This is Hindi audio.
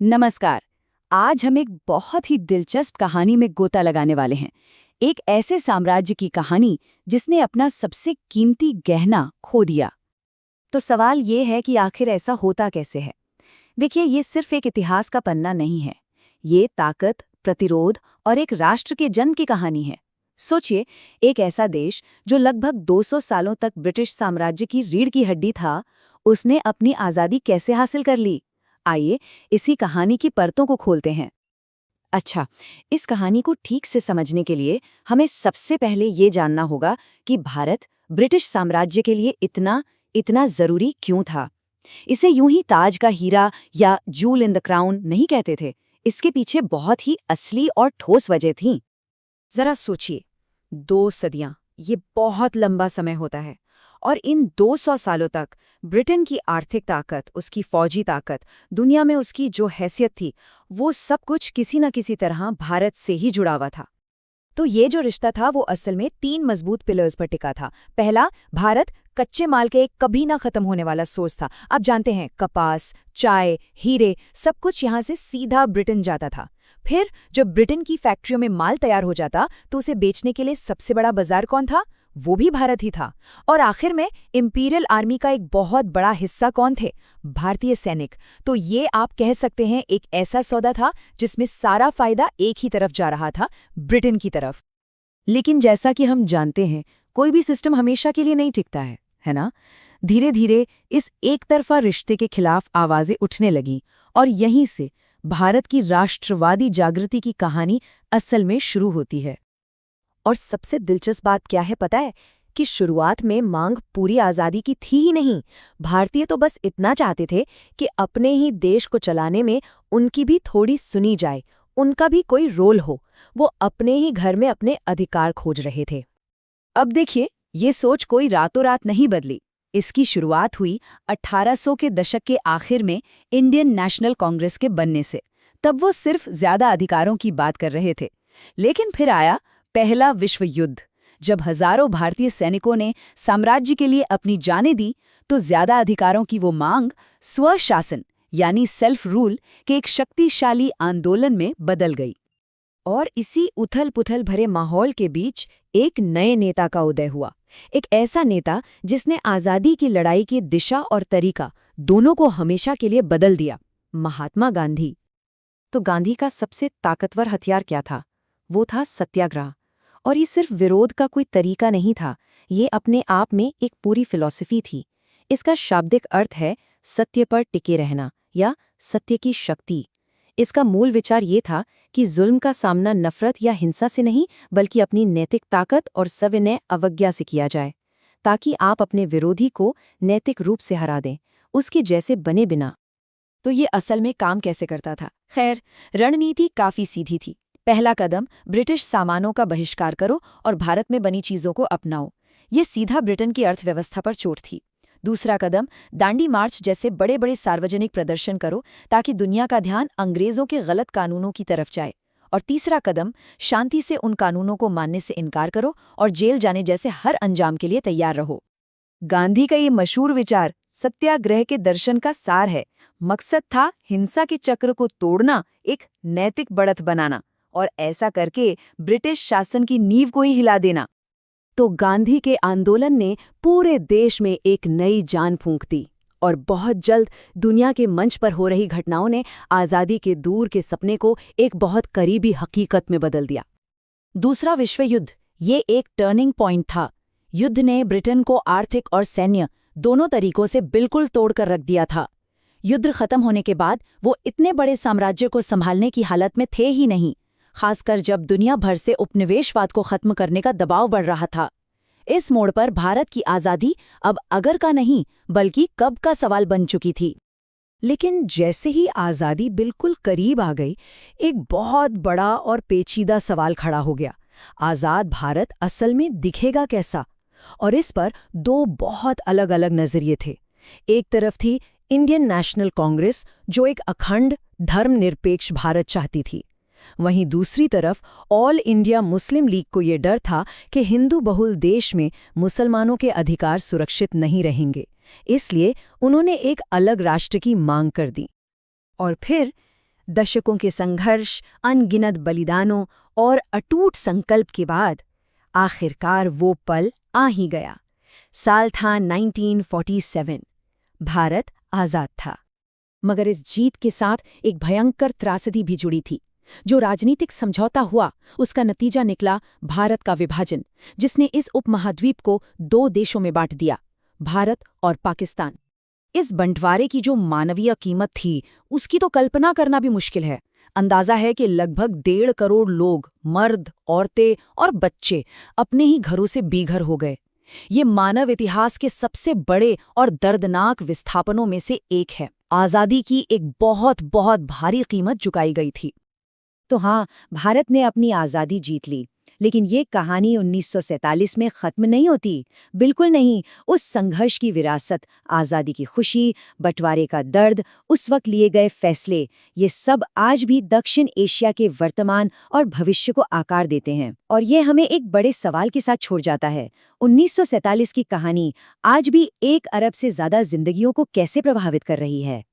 नमस्कार। आज हम एक बहुत ही दिलचस्प कहानी में गोता लगाने वाले हैं। एक ऐसे साम्राज्य की कहानी जिसने अपना सबसे कीमती गहना खो दिया। तो सवाल ये है कि आखिर ऐसा होता कैसे है। देखिए, ये सिर्फ एक इतिहास का पन्ना नहीं है। ये ताकत, प्रतिरोध और एक राष्ट्र के जन्म की कहानी है। सोचिए, एक ऐसा देश जो लगभग 200 सालों तक ब्रिटिश साम्राज्य की रीढ़ की हड्डी था, उसने अपनी आज़ादी कैसे हासिल कर ली। आइए इसी कहानी की परतों को खोलते हैं। अच्छा, इस कहानी को ठीक से समझने के लिए हमें सबसे पहले ये जानना होगा कि भारत ब्रिटिश साम्राज्य के लिए इतना इतना जरूरी क्यों था। इसे यूं ही ताज का हीरा या जूल इन द क्राउन नहीं कहते थे। इसके पीछे बहुत ही असली और ठोस वजह थी। जरा सोचिए, 2 सदियां, ये बहुत लंबा समय होता है। और इन 200 सालों तक ब्रिटेन की आर्थिक ताकत, उसकी फौजी ताकत, दुनिया में उसकी जो हैसियत थी, वो सब कुछ किसी न किसी तरह भारत से ही जुड़ा हुआ था। तो ये जो रिश्ता था वो असल में 3 मजबूत पिलर्स पर टिका था। पहला, भारत कच्चे माल के एक कभी ना खत्म होने वाला सोर्स था। आप जानते हैं, कपास, चाय, हीरे, सब कुछ यहाँ से सीधा ब्रिटेन जाता था। फिर जब ब्रिटेन की फैक्ट्रियों में माल तैयार हो जाता तो उसे बेचने के लिए सबसे बड़ा बाजार कौन था? वो भी भारत ही था। और आखिर में इंपीरियल आर्मी का एक बहुत बड़ा हिस्सा कौन थे? भारतीय सैनिक। तो ये आप कह सकते हैं एक ऐसा सौदा था जिसमें सारा फायदा एक ही तरफ जा रहा था, ब्रिटेन की तरफ। लेकिन जैसा कि हम जानते हैं, कोई भी सिस्टम हमेशा के लिए नहीं टिकता है ना? धीरे धीरे इस एक तरफा रिश्ते के खिलाफ आवाजें उठने लगीं और यहीं से भारत की राष्ट्रवादी जागृति की कहानी असल में शुरू होती है। और सबसे दिलचस्प बात क्या है पता है? कि शुरुआत में मांग पूरी आज़ादी की थी ही नहीं। भारतीय तो बस इतना चाहते थे कि अपने ही देश को चलाने में उनकी भी थोड़ी सुनी जाए, उनका भी कोई रोल हो। वो अपने ही घर में अपने अधिकार खोज रहे थे। अब देखिए, ये सोच कोई रातों रात नहीं बदली। इसकी शुरुआत हुई 1800 के दशक के आखिर में इंडियन नेशनल कांग्रेस के बनने से। तब वो सिर्फ ज्यादा अधिकारों की बात कर रहे थे। लेकिन फिर आया पहला विश्व युद्ध। जब हजारों भारतीय सैनिकों ने साम्राज्य के लिए अपनी जानें दी, तो ज्यादा अधिकारों की वो मांग स्वशासन यानी सेल्फ रूल के एक शक्तिशाली आंदोलन में बदल गई। और इसी उथल-पुथल भरे माहौल के बीच एक नए नेता का उदय हुआ। एक ऐसा नेता जिसने आज़ादी की लड़ाई की दिशा और तरीका दोनों को हमेशा के लिए बदल दिया, महात्मा गांधी। तो गांधी का सबसे ताकतवर हथियार क्या था? वो था सत्याग्रह। और ये सिर्फ विरोध का कोई तरीका नहीं था, ये अपने आप में एक पूरी फिलॉसफी थी। इसका शाब्दिक अर्थ है सत्य पर टिके रहना या सत्य की शक्ति। इसका मूल विचार ये था कि जुल्म का सामना नफरत या हिंसा से नहीं, बल्कि अपनी नैतिक ताकत और सविनय अवज्ञा से किया जाए, ताकि आप अपने विरोधी को नैतिक रूप से हरा दें, उसके जैसे बने बिना। तो ये असल में काम कैसे करता था? खैर, रणनीति काफी सीधी थी। पहला कदम, ब्रिटिश सामानों का बहिष्कार करो और भारत में बनी चीजों को अपनाओ। ये सीधा ब्रिटेन की अर्थव्यवस्था पर चोट थी। दूसरा कदम, दांडी मार्च जैसे बड़े बड़े सार्वजनिक प्रदर्शन करो ताकि दुनिया का ध्यान अंग्रेजों के गलत कानूनों की तरफ जाए। और तीसरा कदम, शांति से उन कानूनों को मानने से इनकार करो और जेल जाने जैसे हर अंजाम के लिए तैयार रहो। गांधी का ये मशहूर विचार सत्याग्रह के दर्शन का सार है। मकसद था हिंसा के चक्र को तोड़ना, एक नैतिक बढ़त बनाना और ऐसा करके ब्रिटिश शासन की नींव को ही हिला देना। तो गांधी के आंदोलन ने पूरे देश में एक नई जान फूंक दी और बहुत जल्द दुनिया के मंच पर हो रही घटनाओं ने आज़ादी के दूर के सपने को एक बहुत करीबी हकीकत में बदल दिया। दूसरा विश्व युद्ध, ये एक टर्निंग पॉइंट था। युद्ध ने ब्रिटेन को आर्थिक और सैन्य दोनों तरीकों से बिल्कुल तोड़कर रख दिया था। युद्ध खत्म होने के बाद वो इतने बड़े साम्राज्य को संभालने की हालत में थे ही नहीं, खासकर जब दुनिया भर से उपनिवेशवाद को खत्म करने का दबाव बढ़ रहा था। इस मोड़ पर भारत की आज़ादी अब अगर का नहीं, बल्कि कब का सवाल बन चुकी थी। लेकिन जैसे ही आज़ादी बिल्कुल करीब आ गई, एक बहुत बड़ा और पेचीदा सवाल खड़ा हो गया। आज़ाद भारत असल में दिखेगा कैसा? और इस पर दो बहुत अलग अलग नजरिए थे। एक तरफ थी इंडियन नेशनल कांग्रेस, जो एक अखंड धर्मनिरपेक्ष भारत चाहती थी। वहीं दूसरी तरफ ऑल इंडिया मुस्लिम लीग को ये डर था कि हिंदू बहुल देश में मुसलमानों के अधिकार सुरक्षित नहीं रहेंगे। इसलिए उन्होंने एक अलग राष्ट्र की मांग कर दी। और फिर दशकों के संघर्ष, अनगिनत बलिदानों और अटूट संकल्प के बाद आखिरकार वो पल आ ही गया। साल था 1947। भारत आज़ाद था। मगर इस जीत के साथ एक भयंकर त्रासदी भी जुड़ी थी। जो राजनीतिक समझौता हुआ, उसका नतीजा निकला भारत का विभाजन, जिसने इस उपमहाद्वीप को 2 देशों में बांट दिया, भारत और पाकिस्तान। इस बंटवारे की जो मानवीय कीमत थी, उसकी तो कल्पना करना भी मुश्किल है। अंदाजा है कि लगभग 1.5 करोड़ लोग, मर्द, औरतें और बच्चे, अपने ही घरों से बेघर हो गए। ये मानव इतिहास के सबसे बड़े और दर्दनाक विस्थापनों में से एक है। आज़ादी की एक बहुत बहुत भारी कीमत चुकाई गई थी। तो हाँ, भारत ने अपनी आज़ादी जीत ली, लेकिन ये कहानी 1947 में ख़त्म नहीं होती। बिल्कुल नहीं। उस संघर्ष की विरासत, आज़ादी की खुशी, बंटवारे का दर्द, उस वक्त लिए गए फैसले, ये सब आज भी दक्षिण एशिया के वर्तमान और भविष्य को आकार देते हैं। और ये हमें एक बड़े सवाल के साथ छोड़ जाता है। 1947 की कहानी आज भी 1 अरब से ज़्यादा जिंदगियों को कैसे प्रभावित कर रही है?